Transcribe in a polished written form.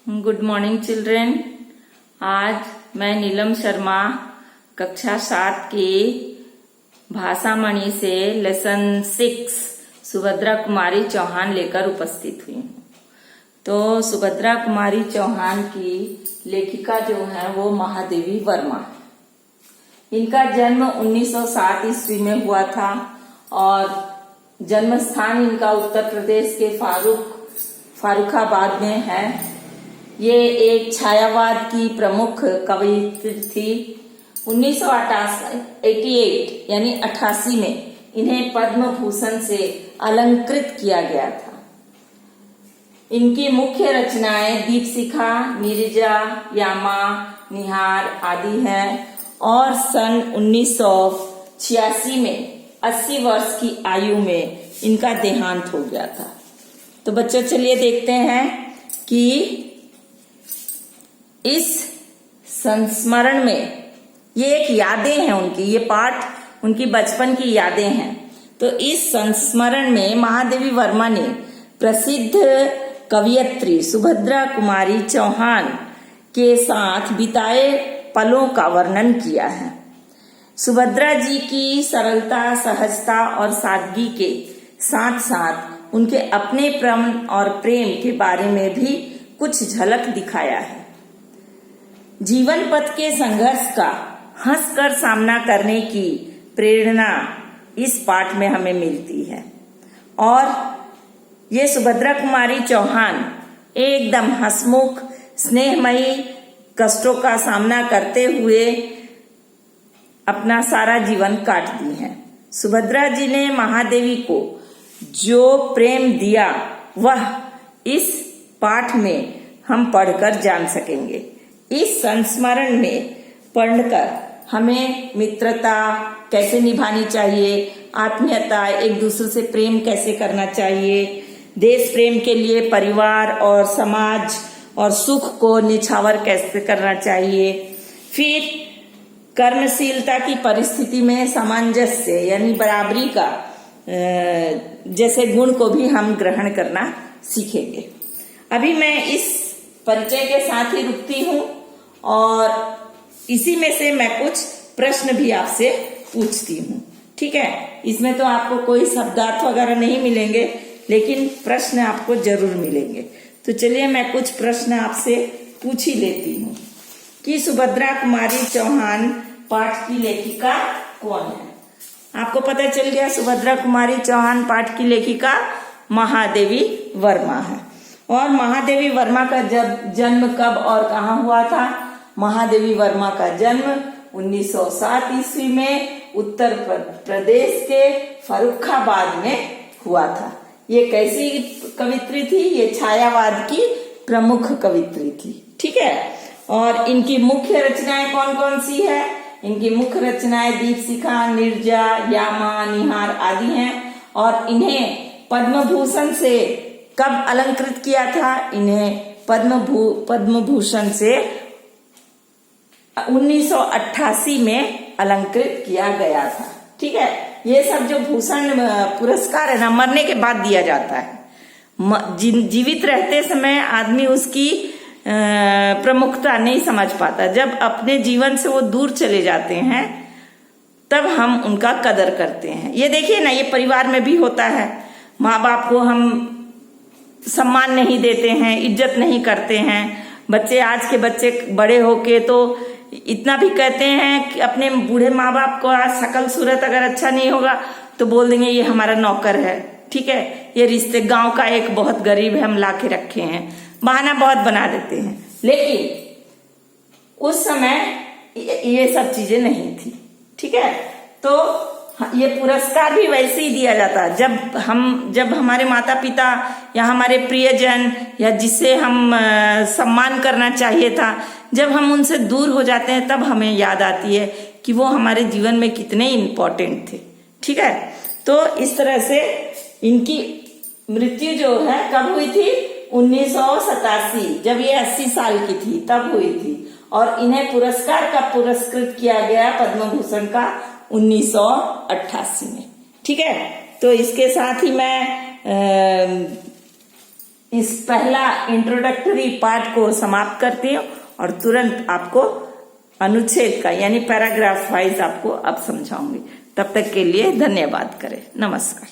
Good morning children. आज मैं नीलम शर्मा कक्षा 7 की भाषा मणि से लेसन 6 सुभद्रा कुमारी चौहान लेकर उपस्थित हुई हूँ। तो सुभद्रा कुमारी चौहान की लेखिका जो है वो महादेवी वर्मा है। इनका जन्म 1907 ईस्वी में हुआ था और जन्म स्थान इनका उत्तर प्रदेश के फारुखाबाद में है। ये एक छायावाद की प्रमुख कवयित्री थी। 1988 यानी 88 में इन्हें पद्म भूषण से अलंकृत किया गया था। इनकी मुख्य रचनाएं दीपशिखा, नीरजा, यामा, निहार आदि हैं और सन 1986 में 80 वर्ष की आयु में इनका देहांत हो गया था। तो बच्चों चलिए देखते हैं कि इस संस्मरण में ये एक यादें हैं उनकी, ये पाठ उनकी बचपन की यादें हैं। तो इस संस्मरण में महादेवी वर्मा ने प्रसिद्ध कवयित्री सुभद्रा कुमारी चौहान के साथ बिताए पलों का वर्णन किया है। सुभद्रा जी की सरलता, सहजता और सादगी के साथ साथ उनके अपने प्रेम और प्रेम के बारे में भी कुछ झलक दिखाया है। जीवन पथ के संघर्ष का हंसकर सामना करने की प्रेरणा इस पाठ में हमें मिलती है और ये सुभद्रा कुमारी चौहान एकदम हंसमुख, स्नेहमयी, कष्टों का सामना करते हुए अपना सारा जीवन काट दी है। सुभद्रा जी ने महादेवी को जो प्रेम दिया वह इस पाठ में हम पढ़कर जान सकेंगे। इस संस्मरण में पढ़कर हमें मित्रता कैसे निभानी चाहिए, आत्मीयता, एक दूसरे से प्रेम कैसे करना चाहिए, देश प्रेम के लिए परिवार और समाज और सुख को निछावर कैसे करना चाहिए, फिर कर्मशीलता की परिस्थिति में सामंजस्य यानी बराबरी का जैसे गुण को भी हम ग्रहण करना सीखेंगे। अभी मैं इस परिचय के साथ ही रुकती हूँ और इसी में से मैं कुछ प्रश्न भी आपसे पूछती हूँ। ठीक है, इसमें तो आपको कोई शब्दार्थ वगैरह नहीं मिलेंगे लेकिन प्रश्न आपको जरूर मिलेंगे। तो चलिए मैं कुछ प्रश्न आपसे पूछ ही लेती हूँ कि सुभद्रा कुमारी चौहान पाठ की लेखिका कौन है। आपको पता चल गया, सुभद्रा कुमारी चौहान पाठ की लेखिका महादेवी वर्मा है। और महादेवी वर्मा का जन्म कब और कहाँ हुआ था? महादेवी वर्मा का जन्म 1907 ईस्वी में उत्तर प्रदेश के फर्रुखाबाद में हुआ था। ये कैसी कवित्री थी? ये छायावाद की प्रमुख कवित्री थी। ठीक है, और इनकी मुख्य रचनाएं कौन कौन सी है? इनकी मुख्य रचनाएं दीपशिखा, नीरजा, यामा, निहार आदि हैं और इन्हें पद्म भूषण से कब अलंकृत किया था? इन्हें पद्म भूषण से 1988 में अलंकृत किया गया था। ठीक है, ये सब जो भूषण पुरस्कार है ना, मरने के बाद दिया जाता है। जीवित रहते समय आदमी उसकी प्रमुखता नहीं समझ पाता। जब अपने जीवन से वो दूर चले जाते हैं तब हम उनका कदर करते हैं। ये देखिए ना, ये परिवार में भी होता है। माँ बाप को हम सम्मान नहीं देते हैं, इज्जत नहीं करते हैं। बच्चे, आज के बच्चे बड़े होके तो इतना भी कहते हैं कि अपने बूढ़े माँ बाप को आज शकल सूरत अगर अच्छा नहीं होगा तो बोल देंगे ये हमारा नौकर है। ठीक है, ये रिश्ते, गांव का एक बहुत गरीब है, हम ला के रखे हैं, बहाना बहुत बना देते हैं। लेकिन उस समय ये सब चीजें नहीं थी। ठीक है, तो ये पुरस्कार भी वैसे ही दिया जाता है जब हमारे माता पिता या हमारे प्रियजन या जिसे हम सम्मान करना चाहिए था, जब हम उनसे दूर हो जाते हैं तब हमें याद आती है कि वो हमारे जीवन में कितने इम्पोर्टेंट थे। ठीक है, तो इस तरह से इनकी मृत्यु जो है कब हुई थी? 1987, जब ये 80 साल की थी तब हुई थी। और इन्हें पुरस्कार का पुरस्कृत किया गया पद्म भूषण का 1988 में। ठीक है, तो इसके साथ ही मैं इस पहला इंट्रोडक्टरी पार्ट को समाप्त करती हूँ और तुरंत आपको अनुच्छेद का यानी पैराग्राफ वाइज आपको अब समझाऊंगी। तब तक के लिए धन्यवाद करें। नमस्कार।